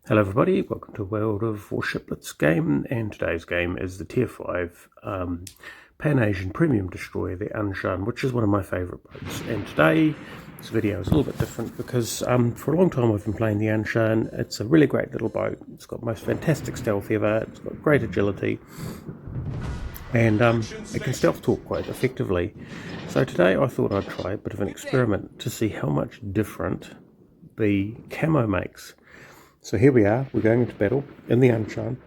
Hello everybody, welcome to World of Warship Blitz game, and today's game is the Tier 5 Pan-Asian Premium Destroyer, the Anshan, which is one of my favourite boats. And today, this video is a little bit different because for a long time I've been playing the Anshan. It's a really great little boat. It's got the most fantastic stealth ever, it's got great agility, and it can stealth torque quite effectively. So today I thought I'd try a bit of an experiment to see how much different the camo makes. So here we are, we're going into battle in the Anshan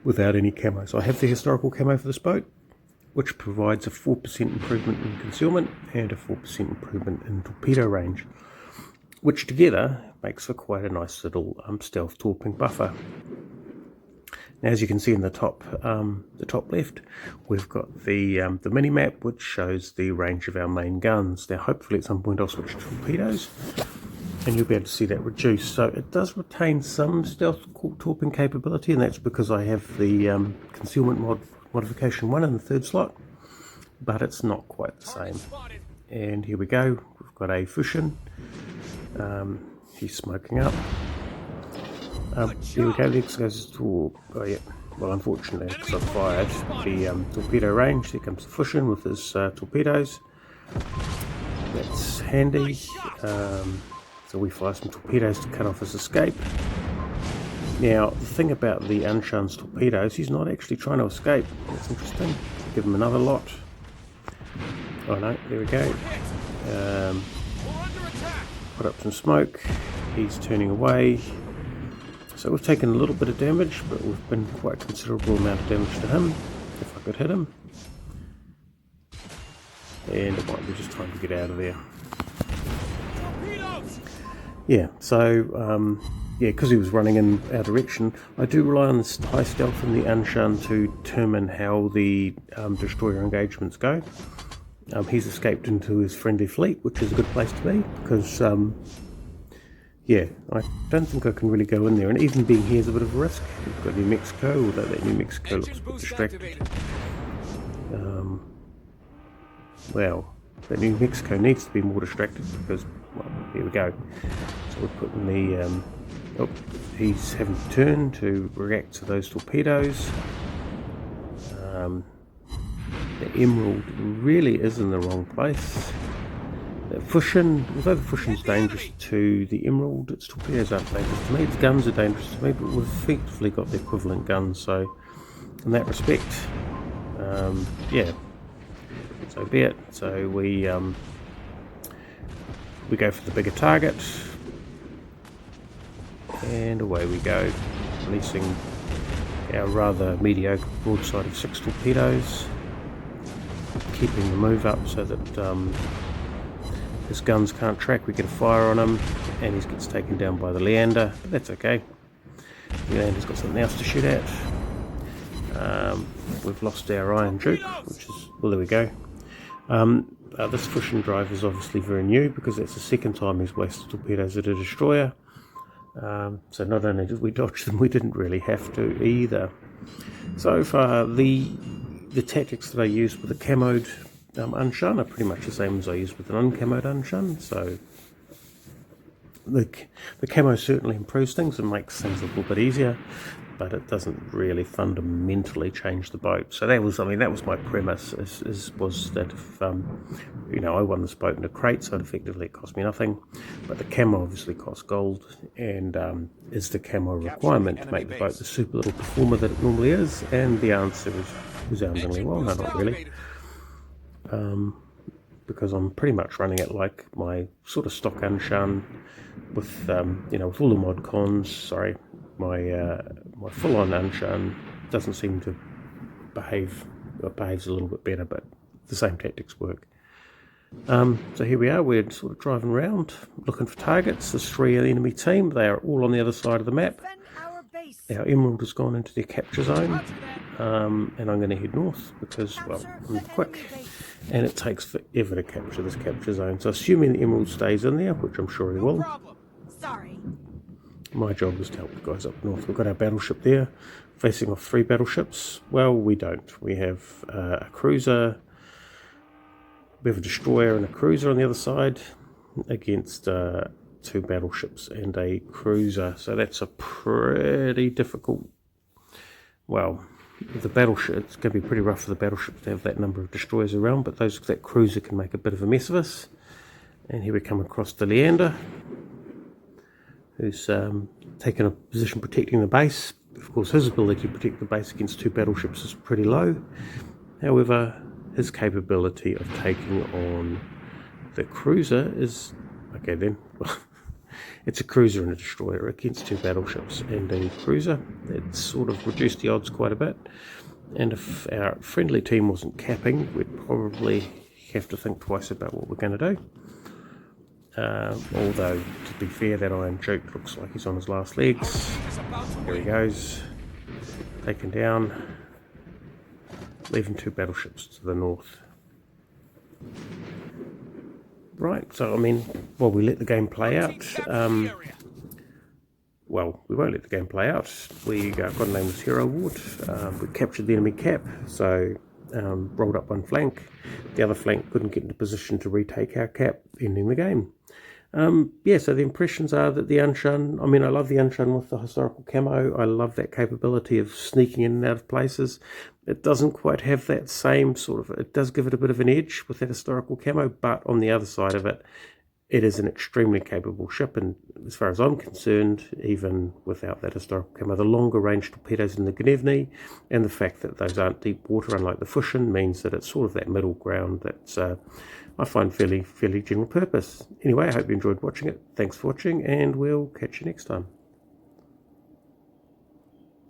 without any camo. So I have the historical camo for this boat, which provides a 4% improvement in concealment and a 4% improvement in torpedo range, which together makes for quite a nice little stealth torping buffer. Now, as you can see in the top left, we've got the mini map, which shows the range of our main guns. Now hopefully at some point I'll switch to torpedoes, and you'll be able to see that reduced. So it does retain some stealth torping capability, and that's because I have the Concealment Modification 1 in the third slot, but it's not quite the same. And here we go, we've got a Fushin. He's smoking up. Here we go, Lex goes to, oh yeah, well unfortunately because I've fired the torpedo range. Here comes the Fushin with his torpedoes. That's handy. So we fire some torpedoes to cut off his escape. Now, the thing about the Anshan's torpedoes, he's not actually trying to escape. That's interesting. Give him another lot. Oh no, there we go. Put up some smoke. He's turning away. So we've taken a little bit of damage, but we've been quite a considerable amount of damage to him, if I could hit him. And it might be just time to get out of there. Yeah, so yeah, because he was running in our direction, I do rely on this high stealth in the Anshan to determine how the destroyer engagements go. He's escaped into his friendly fleet, which is a good place to be, because yeah, I don't think I can really go in there, and even being here is a bit of a risk. We've got New Mexico, although that New Mexico looks a bit distracted. Well, that New Mexico needs to be more distracted because, well, here we go. So we're putting the, oh, he's having to turn to react to those torpedoes. The Emerald really is in the wrong place. The Fushin, although the Fushin's dangerous to the Emerald, its torpedoes aren't dangerous to me, its guns are dangerous to me, but we've effectively got the equivalent guns, so in that respect, yeah, so be it. So we go for the bigger target, and away we go, releasing our rather mediocre broadside of 6 torpedoes, keeping the move up so that his guns can't track. We get a fire on him, and he gets taken down by the Leander, but that's okay. The Leander's got something else to shoot at. We've lost our Iron Duke, which is, well, there we go. This Fushin drive is obviously very new because that's the second time he's wasted torpedoes at a destroyer. So not only did we dodge them, we didn't really have to either. So far, the tactics that I used with the camoed Anshan are pretty much the same as I used with an uncamoed Anshan. So the camo certainly improves things and makes things a little bit easier, but it doesn't really fundamentally change the boat. So that was, I mean, that was my premise, was that if, you know, I won this boat in a crate, so effectively it cost me nothing, but the camo obviously costs gold, and is the camo requirement to make the boat the super little performer that it normally is? And the answer is resoundingly well, no, not really. Because I'm pretty much running it like my sort of stock Anshan with, you know, with all the mod cons. Sorry, my full-on Anshan doesn't seem to behave, or behaves a little bit better, but the same tactics work. So here we are, we're sort of driving around, looking for targets. There's 3 in the enemy team, they are all on the other side of the map. Our Emerald has gone into their capture zone, and I'm going to head north because, well, I'm quick, and it takes forever to capture this capture zone. So assuming the Emerald stays in there, which I'm sure he will, my job is to help the guys up north. We've got our battleship there, facing off 3 battleships. Well, we don't. We have a cruiser, we have a destroyer and a cruiser on the other side, against 2 battleships and a cruiser. So that's a pretty difficult, well, the battleship, it's going to be pretty rough for the battleships to have that number of destroyers around, but that cruiser can make a bit of a mess of us. And here we come across to Leander, who's taken a position protecting the base. Of course, his ability to protect the base against 2 battleships is pretty low. However, his capability of taking on the cruiser is, okay then, it's a cruiser and a destroyer against 2 battleships and a cruiser. It's sort of reduced the odds quite a bit. And if our friendly team wasn't capping, we'd probably have to think twice about what we're going to do. Although, to be fair, that Iron Duke looks like he's on his last legs. There he goes. Taken down. Leaving 2 battleships to the north. Right, so I mean, well, we let the game play out. Well, we won't let the game play out. We got a nameless hero award. We captured the enemy cap, so rolled up one flank. The other flank couldn't get into position to retake our cap, ending the game. Yeah, so the impressions are that the Anshan, I mean, I love the Anshan with the historical camo. I love that capability of sneaking in and out of places. It doesn't quite have that same sort of, it does give it a bit of an edge with that historical camo, but on the other side of it, it is an extremely capable ship, and as far as I'm concerned, even without that historical camo, the longer range torpedoes in the Gnevny and the fact that those aren't deep water, unlike the Fushin, means that it's sort of that middle ground that's I find fairly general purpose. Anyway, I hope you enjoyed watching it. Thanks for watching, and we'll catch you next time.